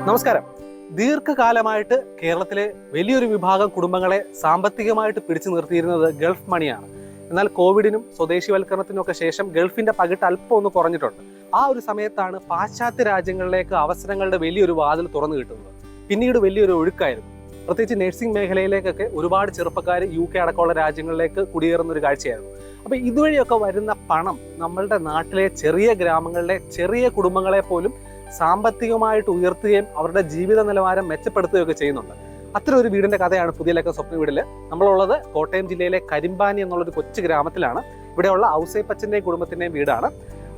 നമസ്കാരം. ദീർഘകാലമായിട്ട് കേരളത്തിലെ വലിയൊരു വിഭാഗം കുടുംബങ്ങളെ സാമ്പത്തികമായിട്ട് പിടിച്ചു നിർത്തിയിരുന്നത് ഗൾഫ് മണിയാണ്. എന്നാൽ കോവിഡിനും സ്വദേശിവൽക്കരണത്തിനും ഒക്കെ ശേഷം ഗൾഫിന്റെ പകിട്ട് അല്പം ഒന്ന് കുറഞ്ഞിട്ടുണ്ട്. ആ ഒരു സമയത്താണ് പാശ്ചാത്യ രാജ്യങ്ങളിലേക്ക് അവസരങ്ങളുടെ വലിയൊരു വാതിൽ തുറന്നു കിട്ടുന്നത്. പിന്നീട് വലിയൊരു ഒഴുക്കായിരുന്നു. പ്രത്യേകിച്ച് നഴ്സിംഗ് മേഖലയിലേക്കൊക്കെ ഒരുപാട് ചെറുപ്പക്കാർ UK അടക്കമുള്ള രാജ്യങ്ങളിലേക്ക് കുടിയേറുന്ന ഒരു കാഴ്ചയായിരുന്നു. അപ്പോൾ ഇതുവഴിയൊക്കെ വരുന്ന പണം നമ്മളുടെ നാട്ടിലെ ചെറിയ ഗ്രാമങ്ങളിലെ ചെറിയ കുടുംബങ്ങളെ പോലും സാമ്പത്തികമായിട്ട് ഉയർത്തുകയും അവരുടെ ജീവിത നിലവാരം മെച്ചപ്പെടുത്തുകയൊക്കെ ചെയ്യുന്നുണ്ട്. അത്തരം ഒരു വീടിന്റെ കഥയാണ് പുതിയ ലക്കം സ്വപ്ന വീടിൽ. നമ്മളുള്ളത് കോട്ടയം ജില്ലയിലെ കരിമ്പാനി എന്നുള്ളൊരു കൊച്ചു ഗ്രാമത്തിലാണ്. ഇവിടെയുള്ള ഔസേപ്പച്ചൻ്റെയും കുടുംബത്തിൻ്റെയും വീടാണ്.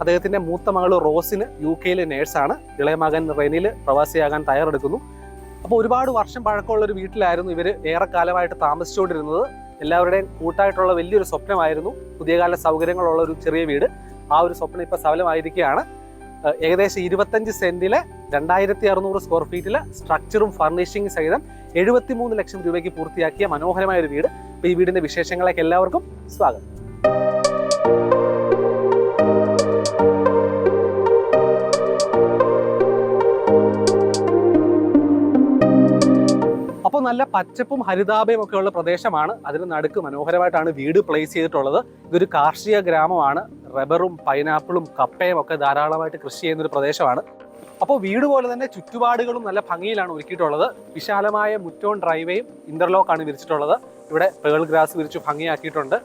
അദ്ദേഹത്തിന്റെ മൂത്ത മകൾ റോസിന് UK നേഴ്സാണ്. ഇളയ മകൻ റെനിൽ പ്രവാസിയാകാൻ തയ്യാറെടുക്കുന്നു. അപ്പോൾ ഒരുപാട് വർഷം പഴക്കമുള്ള ഒരു വീട്ടിലായിരുന്നു ഇവർ ഏറെക്കാലമായിട്ട് താമസിച്ചുകൊണ്ടിരുന്നത്. എല്ലാവരുടെയും കൂട്ടായിട്ടുള്ള വലിയൊരു സ്വപ്നമായിരുന്നു പുതിയ കാല സൗകര്യങ്ങളുള്ള ഒരു ചെറിയ വീട്. ആ ഒരു സ്വപ്നം ഇപ്പോൾ സഫലമായിരിക്കുകയാണ്. ഏകദേശം 25 സെന്റിലെ 2600 സ്ക്വയർ ഫീറ്റിലെ സ്ട്രക്ചറും ഫർണിഷിംഗ് സഹിതം 73 ലക്ഷം രൂപയ്ക്ക് പൂർത്തിയാക്കിയ മനോഹരമായ ഒരു വീട്. അപ്പോൾ ഈ വീടിന്റെ വിശേഷങ്ങളിലേക്ക് എല്ലാവർക്കും സ്വാഗതം. അപ്പോൾ നല്ല പച്ചപ്പും ഹരിതാഭയും ഒക്കെ ഉള്ള പ്രദേശമാണ്. അതിന് നടുക്ക് മനോഹരമായിട്ടാണ് വീട് പ്ലേസ് ചെയ്തിട്ടുള്ളത്. ഇതൊരു കാർഷിക ഗ്രാമമാണ്. റബ്ബറും പൈനാപ്പിളും കപ്പയും ഒക്കെ ധാരാളമായിട്ട് കൃഷി ചെയ്യുന്നൊരു പ്രദേശമാണ്. അപ്പോൾ വീട് പോലെ തന്നെ ചുറ്റുപാടുകളും നല്ല ഭംഗിയിലാണ് ഒരുക്കിയിട്ടുള്ളത്. വിശാലമായ മുറ്റവും ഡ്രൈവേയും ഇന്റർലോക്കാണ് വിരിച്ചിട്ടുള്ളത്. ഇവിടെ പേൾ ഗ്രാസ് വിരിച്ച് ഭംഗിയാക്കിയിട്ടുണ്ട്.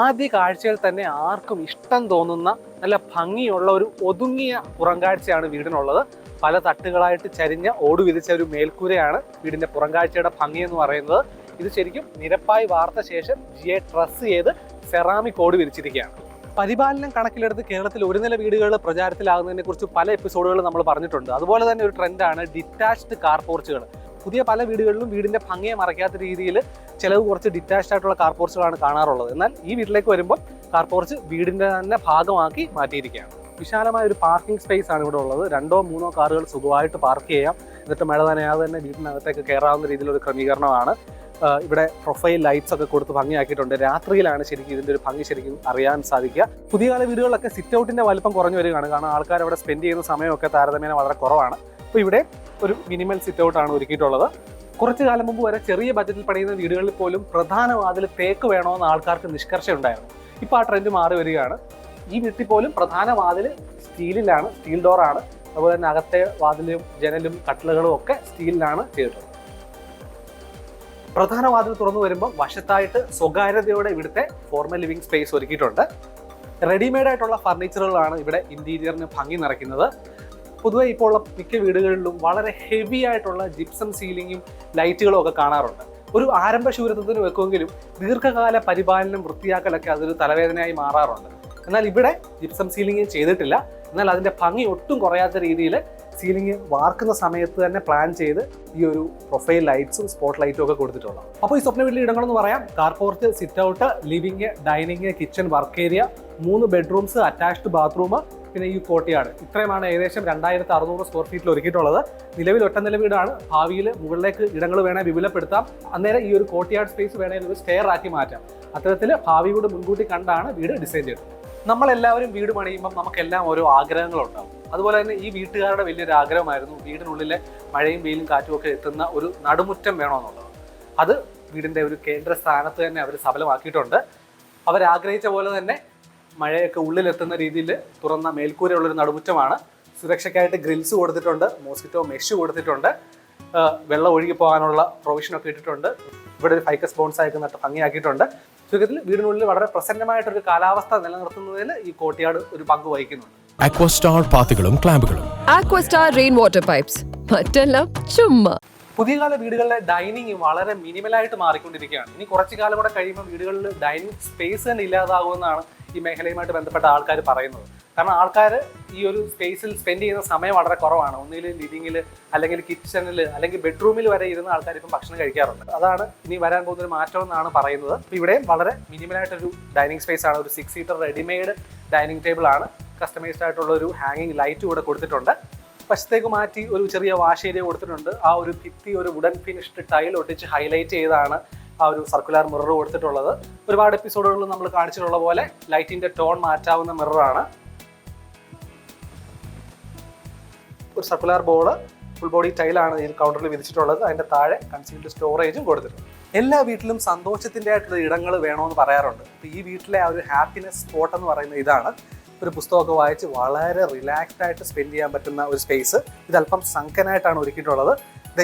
ആദ്യ കാഴ്ചയിൽ തന്നെ ആർക്കും ഇഷ്ടം തോന്നുന്ന നല്ല ഭംഗിയുള്ള ഒരു ഒതുങ്ങിയ പുറംകാഴ്ചയാണ് വീടിനുള്ളത്. പല തട്ടുകളായിട്ട് ചരിഞ്ഞ ഓട് വിരിച്ച ഒരു മേൽക്കൂരയാണ് വീടിന്റെ പുറംകാഴ്ചയുടെ ഭംഗി എന്ന് പറയുന്നത്. ഇത് ശരിക്കും നിരപ്പായി വാർത്ത ശേഷം GI ട്രസ് ചെയ്ത് സെറാമിക് ഓട് വിരിച്ചിരിക്കുകയാണ്. പരിപാലനം കണക്കിലെടുത്ത് കേരളത്തിൽ ഒരു നില വീടുകൾ പ്രചാരത്തിലാകുന്നതിനെ കുറിച്ച് പല എപ്പിസോഡുകൾ നമ്മൾ പറഞ്ഞിട്ടുണ്ട്. അതുപോലെ തന്നെ ഒരു ട്രെൻഡാണ് ഡിറ്റാച്ച്ഡ് കാർ പോർച്ചുകൾ. പുതിയ പല വീടുകളിലും വീടിന്റെ ഭംഗിയെ മറയ്ക്കാത്ത രീതിയിൽ ചിലവ് കുറച്ച് ഡിറ്റാച്ച്ഡ് ആയിട്ടുള്ള കാർ പോർച്ചുകളാണ് കാണാറുള്ളത്. എന്നാൽ ഈ വീട്ടിലേക്ക് വരുമ്പോൾ കാർ പോർച്ച് വീടിന്റെ തന്നെ ഭാഗമാക്കി മാറ്റിയിരിക്കുകയാണ്. വിശാലമായ ഒരു പാർക്കിംഗ് സ്പേസ് ആണ് ഇവിടെ ഉള്ളത്. 2-3 കാറുകൾ സുഖമായിട്ട് പാർക്ക് ചെയ്യാം. എന്നിട്ട് മഴ നനയാതെ തന്നെ വീടിനകത്തേക്ക് കയറാവുന്ന രീതിയിലൊരു ക്രമീകരണമാണ്. ഇവിടെ പ്രൊഫൈൽ ലൈറ്റ്സ് ഒക്കെ കൊടുത്ത് ഭംഗിയാക്കിയിട്ടുണ്ട്. രാത്രിയിലാണ് ശരിക്കും ഇതിന്റെ ഒരു ഭംഗി ശരിക്കും അറിയാൻ സാധിക്കുക. പുതിയ കാല വീടുകളിലൊക്കെ സിറ്റ് ഔട്ടിന്റെ വലിപ്പം കുറഞ്ഞു വരികയാണ്. കാരണം ആൾക്കാർ അവിടെ സ്പെൻഡ് ചെയ്യുന്ന സമയമൊക്കെ താരതമ്യേന വളരെ കുറവാണ്. അപ്പോൾ ഇവിടെ ഒരു മിനിമൽ സിറ്റ് ഔട്ടാണ് ഒരുക്കിയിട്ടുള്ളത്. കുറച്ചു കാലം മുമ്പ് വരെ ചെറിയ ബജറ്റിൽ പണിയുന്ന വീടുകളിൽ പോലും പ്രധാന വാതിൽ തേക്ക് വേണമെന്ന് ആൾക്കാർക്ക് നിഷ്കർഷ ഉണ്ടായിരുന്നു. ഇപ്പോൾ ആ ട്രെൻഡ് മാറി വരികയാണ്. ഈ വീട്ടിൽ പോലും പ്രധാന വാതിൽ സ്റ്റീലിലാണ്, സ്റ്റീൽ ഡോറാണ്. അതുപോലെ തന്നെ അകത്തെ വാതിലും ജനലും കട്ടിലുകളും ഒക്കെ സ്റ്റീലിലാണ് ചെയ്തിട്ടുള്ളത്. പ്രധാന വാതിൽ തുറന്നു വരുമ്പോൾ വശത്തായിട്ട് സ്വകാര്യതയോടെ ഇവിടുത്തെ ഫോർമൽ ലിവിംഗ് സ്പേസ് ഒരുക്കിയിട്ടുണ്ട്. റെഡിമെയ്ഡ് ആയിട്ടുള്ള ഫർണിച്ചറുകളാണ് ഇവിടെ ഇന്റീരിയറിന് ഭംഗി നിറയ്ക്കുന്നത്. പൊതുവെ ഇപ്പോൾ ഉള്ള മിക്ക വീടുകളിലും വളരെ ഹെവി ആയിട്ടുള്ള ജിപ്സം സീലിങ്ങും ലൈറ്റുകളും ഒക്കെ കാണാറുണ്ട്. ഒരു ആരംഭ ശൂരത്വത്തിന് വെക്കുമെങ്കിലും ദീർഘകാല പരിപാലനം വൃത്തിയാക്കലൊക്കെ അതൊരു തലവേദനയായി മാറാറുണ്ട്. എന്നാൽ ഇവിടെ ജിപ്സം സീലിംഗ് ചെയ്തിട്ടില്ല. എന്നാൽ അതിന്റെ ഭംഗി ഒട്ടും കുറയാത്ത രീതിയിൽ സീലിംഗ് വാർക്കുന്ന സമയത്ത് തന്നെ പ്ലാൻ ചെയ്ത് ഈ ഒരു പ്രൊഫൈൽ ലൈറ്റ്സും സ്പോട്ട് ലൈറ്റും ഒക്കെ കൊടുത്തിട്ടുള്ളത്. അപ്പോൾ ഈ സ്വപ്ന വീട്ടിലെ ഇടങ്ങളെന്ന് പറയാം: car porch, sit out, living, dining, kitchen, work area, 3 bedrooms, attached bathroom, പിന്നെ ഈ കോർട്ട്യാർഡ്. ഇത്രയുമാണ് ഏകദേശം 2600 സ്ക്വയർ ഫീറ്റിൽ ഒരുക്കിയിട്ടുള്ളത്. നിലവിൽ ഒറ്റ നില വീടാണ്. ഭാവിയിൽ മുകളിലേക്ക് ഇടങ്ങൾ വേണേൽ വിപുലപ്പെടുത്താം. അന്നേരം ഈ ഒരു കോർട്ട്യാർഡ് സ്പേസ് വേണമെങ്കിൽ ഒരു സ്റ്റെയർ ആക്കി മാറ്റാം. അത്തരത്തിൽ ഭാവിയോട് മുൻകൂട്ടി കണ്ടാണ് വീട് ഡിസൈൻ ചെയ്തത്. നമ്മളെല്ലാവരും വീട് പണിയുമ്പം നമുക്കെല്ലാം ഓരോ ആഗ്രഹങ്ങളുണ്ടാവും. അതുപോലെ തന്നെ ഈ വീട്ടുകാരുടെ വലിയൊരു ആഗ്രഹമായിരുന്നു വീടിനുള്ളിലെ മഴയും വെയിലും കാറ്റും ഒക്കെ എത്തുന്ന ഒരു നടുമുറ്റം വേണമെന്നുള്ളത്. അത് വീടിൻ്റെ ഒരു കേന്ദ്ര സ്ഥാനത്ത് തന്നെ അവർ സഫലമാക്കിയിട്ടുണ്ട്. അവരാഗ്രഹിച്ച പോലെ തന്നെ മഴയൊക്കെ ഉള്ളിലെത്തുന്ന രീതിയിൽ തുറന്ന മേൽക്കൂരയുള്ളൊരു നടുമുറ്റമാണ്. സുരക്ഷയ്ക്കായിട്ട് ഗ്രിൽസ് കൊടുത്തിട്ടുണ്ട്, മോസ്കിറ്റോ മെഷ് കൊടുത്തിട്ടുണ്ട്, വെള്ളം ഒഴുകി പോകാനുള്ള പ്രൊവിഷനൊക്കെ ഇട്ടിട്ടുണ്ട്. ഇവിടെ ഒരു ഫൈക്കസ് ബോൺസായൊക്കെ നട്ട് ഭംഗിയാക്കിയിട്ടുണ്ട്. ചുരുക്കത്തിൽ വീടിനുള്ളിൽ വളരെ പ്രസന്നമായിട്ടൊരു കാലാവസ്ഥ നിലനിർത്തുന്നതിൽ ഈ കോർട്ട്യാർഡ് ഒരു പങ്ക് വഹിക്കുന്നുണ്ട്. അക്വസ്റ്റാർ പാത്തികളും ക്ലാമ്പുകളും, അക്വസ്റ്റാർ റെയിൻ വാട്ടർ പൈപ്സ്, മറ്റെല്ലാം ചുമ്മാ. പുതിയ കാല വീടുകളിലെ ഡൈനിങ് വളരെ മിനിമലായിട്ട് മാറിക്കൊണ്ടിരിക്കുകയാണ്. ഇനി കുറച്ചു കാലം കൂടെ കഴിയുമ്പോൾ വീടുകളിൽ ഡൈനിങ് സ്പേസ് തന്നെ ഇല്ലാതാകുമെന്നാണ് ഈ മേഖലയുമായിട്ട് ബന്ധപ്പെട്ട ആൾക്കാർ പറയുന്നത്. കാരണം ആൾക്കാർ ഈ ഒരു സ്പേസിൽ സ്പെൻഡ് ചെയ്യുന്ന സമയം വളരെ കുറവാണ്. ഒന്നിൽ ലിവിങ്ങിൽ, അല്ലെങ്കിൽ കിച്ചണിൽ, അല്ലെങ്കിൽ ബെഡ്റൂമിൽ വരെ ഇരുന്ന് ആൾക്കാർ ഇപ്പം ഭക്ഷണം കഴിക്കാറുണ്ട്. അതാണ് ഇനി വരാൻ പോകുന്നൊരു മാറ്റം എന്നാണ് പറയുന്നത്. അപ്പോൾ ഇവിടെയും വളരെ മിനിമലായിട്ടൊരു ഡൈനിങ് സ്പേസ് ആണ്. ഒരു 6 സീറ്റർ റെഡിമെയ്ഡ് ഡൈനിങ് ടേബിൾ ആണ്. കസ്റ്റമൈസ്ഡ് ആയിട്ടുള്ള ഒരു ഹാങ്ങിങ് ലൈറ്റ് കൂടെ കൊടുത്തിട്ടുണ്ട്. വശത്തേക്ക് മാറ്റി ഒരു ചെറിയ വാഷ് ഏരിയ കൊടുത്തിട്ടുണ്ട്. ആ ഒരു ഭിത്തി ഒരു വുഡൻ ഫിനിഷ്ഡ് ടൈൽ ഒട്ടിച്ച് ഹൈലൈറ്റ് ചെയ്താണ് ആ ഒരു സർക്കുലർ മിറർ കൊടുത്തിട്ടുള്ളത്. ഒരുപാട് എപ്പിസോഡുകളിൽ നമ്മൾ കാണിച്ചിട്ടുള്ള പോലെ ലൈറ്റിന്റെ ടോൺ മാറ്റാവുന്ന മിററാണ്. ഒരു സർക്കുലർ ബോർഡ് ഫുൾ ബോഡി ടൈലാണ് ഈ കൗണ്ടറിൽ വിധിച്ചിട്ടുള്ളത്. അതിൻ്റെ താഴെ കൺസീൽഡ് സ്റ്റോറേജും കൊടുത്തിട്ടുണ്ട്. എല്ലാ വീട്ടിലും സന്തോഷത്തിൻ്റെ ആയിട്ടുള്ള ഇടങ്ങൾ വേണമെന്ന് പറയാറുണ്ട്. അപ്പോൾ ഈ വീട്ടിലെ ആ ഒരു ഹാപ്പിനെസ് സ്പോട്ട് എന്ന് പറയുന്നത് ഇതാണ്. ഒരു പുസ്തകമൊക്കെ വായിച്ച് വളരെ റിലാക്സ്ഡ് ആയിട്ട് സ്പെൻഡ് ചെയ്യാൻ പറ്റുന്ന ഒരു സ്പേസ്. ഇതല്പം സങ്കനായിട്ടാണ് ഒരുക്കിയിട്ടുള്ളത്.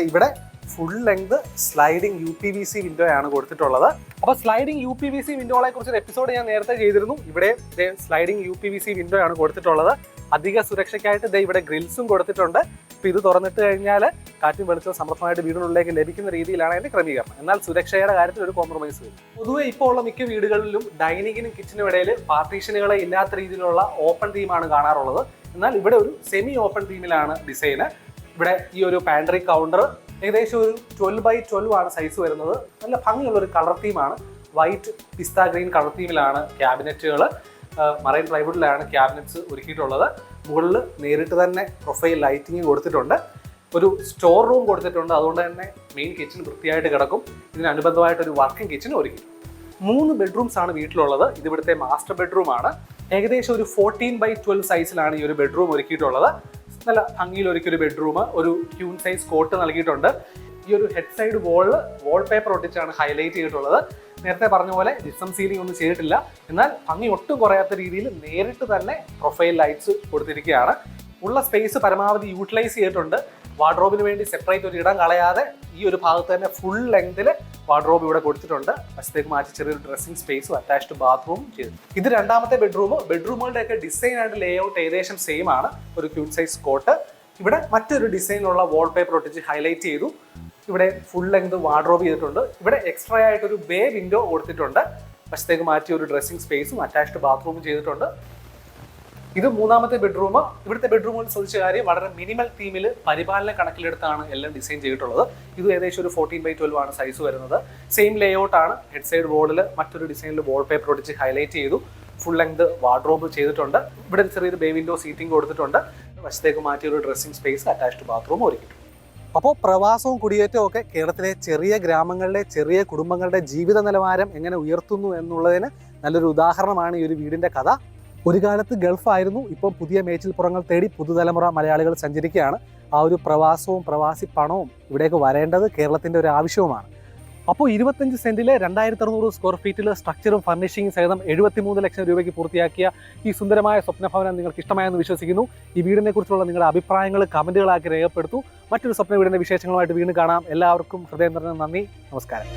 ഇവിടെ full length sliding UPVC window ആണ് കൊടുത്തിട്ടുള്ളത്. അപ്പോൾ സ്ലൈഡിംഗ് UPVC വിൻഡോകളെ കുറിച്ചൊരു എപ്പിസോഡ് ഞാൻ നേരത്തെ ചെയ്തിരുന്നു. ഇവിടെ സ്ലൈഡിംഗ് UPVC വിൻഡോ ആണ് കൊടുത്തിട്ടുള്ളത്. അധിക സുരക്ഷയ്ക്കായിട്ട് ഇവിടെ ഗ്രിൽസും കൊടുത്തിട്ടുണ്ട്. അപ്പോൾ ഇത് തുറന്നിട്ട് കഴിഞ്ഞാൽ കാറ്റും വെളിച്ചവും സമൃദ്ധമായിട്ട് വീടിനുള്ളിലേക്ക് ലഭിക്കുന്ന രീതിയിലാണ് അതിൻ്റെ ക്രമീകരണം. എന്നാൽ സുരക്ഷയുടെ കാര്യത്തിൽ ഒരു കോംപ്രമൈസ് വരും. പൊതുവെ ഇപ്പോൾ ഉള്ള മിക്ക വീടുകളിലും ഡൈനിങ്ങിനും കിച്ചനും ഇടയിൽ പാർട്ടീഷനുകളെ ഇല്ലാത്ത രീതിയിലുള്ള ഓപ്പൺ തീമാണ് കാണാറുള്ളത്. എന്നാൽ ഇവിടെ ഒരു സെമി ഓപ്പൺ തീമിലാണ് ഡിസൈന്. ഇവിടെ ഈ ഒരു പാൻട്രി കൗണ്ടർ ഏകദേശം ഒരു 12x12 ആണ് സൈസ് വരുന്നത്. നല്ല ഭംഗിയുള്ളൊരു കളർ തീമാണ്. വൈറ്റ് പിസ്ത ഗ്രീൻ കളർ തീമിലാണ് ക്യാബിനറ്റുകൾ. മറൈൻ പ്ലൈവുഡിലാണ് ക്യാബിനറ്റ്സ് ഒരുക്കിയിട്ടുള്ളത്. മുകളിൽ നേരിട്ട് തന്നെ പ്രൊഫൈൽ ലൈറ്റിംഗ് കൊടുത്തിട്ടുണ്ട്. ഒരു സ്റ്റോർ റൂം കൊടുത്തിട്ടുണ്ട്. അതുകൊണ്ട് തന്നെ മെയിൻ കിച്ചൺ വൃത്തിയായിട്ട് കിടക്കും. ഇതിനനുബന്ധമായിട്ടൊരു വർക്കിംഗ് കിച്ചൺ ഒരുക്കി. 3 ബെഡ്റൂംസ് ആണ് വീട്ടിലുള്ളത്. ഇത് ഇവിടുത്തെ മാസ്റ്റർ ബെഡ്റൂമാണ്. ഏകദേശം ഒരു 14x12 സൈസിലാണ് ഈ ഒരു ബെഡ്റൂം ഒരുക്കിയിട്ടുള്ളത്. നല്ല ഭംഗിയിൽ ഒരുക്കിയൊരു ബെഡ്റൂം. ഒരു ക്യൂൺ സൈസ് കോട്ട് നൽകിയിട്ടുണ്ട്. ഈ ഒരു ഹെഡ് സൈഡ് വാൾ പേപ്പർ ഒട്ടിച്ചാണ് ഹൈലൈറ്റ് ചെയ്തിട്ടുള്ളത്. നേരത്തെ പറഞ്ഞ പോലെ ജിപ്സം സീലിംഗ് ഒന്നും ചെയ്തിട്ടില്ല. എന്നാൽ ഭംഗി ഒട്ടും കുറയാത്ത രീതിയിൽ നേരിട്ട് തന്നെ പ്രൊഫൈൽ ലൈറ്റ്സ് കൊടുത്തിരിക്കുകയാണ്. ഉള്ള സ്പേസ് പരമാവധി യൂട്ടിലൈസ് ചെയ്തിട്ടുണ്ട്. വാർഡ്രോബിന് വേണ്ടി സെപ്പറേറ്റ് ഒരു ഇടം കളയാതെ ഈ ഒരു ഭാഗത്ത് തന്നെ ഫുൾ ലെങ്തിൽ വാർഡ്രോബ് ഇവിടെ കൊടുത്തിട്ടുണ്ട്. വശത്തേക്ക് മാറ്റി ചെറിയൊരു ഡ്രസ്സിംഗ് സ്പേസും അറ്റാച്ച്ഡ് ബാത്റൂമും ചെയ്തു. ഇത് രണ്ടാമത്തെ ബെഡ്റൂം. ബെഡ്റൂമുകളുടെയൊക്കെ ഡിസൈൻ ആൻഡ് ലേ ഔട്ട് ഏകദേശം സെയിം ആണ്. ഒരു ക്യൂൺ സൈസ് കോട്ട്. ഇവിടെ മറ്റൊരു ഡിസൈനുള്ള വാൾ പേപ്പർ ഒട്ടിച്ച് ഹൈലൈറ്റ് ചെയ്തു. ഇവിടെ ഫുൾ ലെങ്ത് വാർഡ്രോബ് ചെയ്തിട്ടുണ്ട്. ഇവിടെ എക്സ്ട്രാ ആയിട്ടൊരു ബേ വിൻഡോ കൊടുത്തിട്ടുണ്ട്. വശത്തേക്ക് മാറ്റി ഒരു ഡ്രസ്സിംഗ് സ്പേസും അറ്റാച്ച്ഡ് ബാത്റൂമും ചെയ്തിട്ടുണ്ട്. ഇത് മൂന്നാമത്തെ ബെഡ്റൂം. ഇവിടുത്തെ ബെഡ്റൂമുകൾ ശ്രദ്ധിച്ച കാര്യം വളരെ മിനിമൽ തീമിൽ പരിപാലനം കണക്കിലെടുത്താണ് എല്ലാം ഡിസൈൻ ചെയ്തിട്ടുള്ളത്. ഇത് ഏകദേശം ഒരു 14x12 ആണ് സൈസ് വരുന്നത്. സെയിം ലേ ഔട്ട് ആണ്. ഹെഡ് സൈഡ് വോളിൽ മറ്റൊരു ഡിസൈനിൽ വാൾ പേപ്പർ ഒട്ടിച്ച് ഹൈലൈറ്റ് ചെയ്തു. ഫുൾ ലെങ്ത് വാർഡ്രോബ് ചെയ്തിട്ടുണ്ട്. ഇവിടെ ചെറിയൊരു ബേ വിൻഡോ സീറ്റിംഗ് കൊടുത്തിട്ടുണ്ട്. വശത്തേക്ക് മാറ്റി ഒരു ഡ്രസ്സിംഗ് സ്പേസ് അറ്റാച്ച്ഡ് ബാത്റൂം ഒരുക്കിയിട്ടുണ്ട്. അപ്പോൾ പ്രവാസവും കുടിയേറ്റവും ഒക്കെ കേരളത്തിലെ ചെറിയ ഗ്രാമങ്ങളിലെ ചെറിയ കുടുംബങ്ങളുടെ ജീവിത നിലവാരം എങ്ങനെ ഉയർത്തുന്നു എന്നുള്ളതിന് നല്ലൊരു ഉദാഹരണമാണ് ഈ ഒരു വീടിൻ്റെ കഥ. ഒരു കാലത്ത് ഗൾഫായിരുന്നു. ഇപ്പോൾ പുതിയ മേച്ചിൽപ്പുറങ്ങൾ തേടി പുതുതലമുറ മലയാളികൾ സഞ്ചരിക്കുകയാണ്. ആ ഒരു പ്രവാസവും പ്രവാസി പണവും ഇവിടേക്ക് വരേണ്ടത് കേരളത്തിൻ്റെ ഒരു ആവശ്യവുമാണ്. അപ്പോൾ 25 സെൻറ്റിൽ 2600 സ്ക്വയർ ഫീറ്റിൽ സ്ട്രക്ചറും ഫർണിഷിംഗും സഹിതം 73 ലക്ഷം രൂപയ്ക്ക് പൂർത്തിയാക്കിയ ഈ സുന്ദരമായ സ്വപ്നഭവനം നിങ്ങൾക്ക് ഇഷ്ടമായെന്ന് വിശ്വസിക്കുന്നു. ഈ വീടിനെ കുറിച്ചുള്ള നിങ്ങളുടെ അഭിപ്രായങ്ങൾ കമൻറ്റുകളാക്കി രേഖപ്പെടുത്തു. മറ്റൊരു സ്വപ്ന വീടിൻ്റെ വിശേഷങ്ങളുമായിട്ട് വീണ്ടും കാണാം. എല്ലാവർക്കും ഹൃദയം നിറഞ്ഞ നന്ദി. നമസ്കാരം.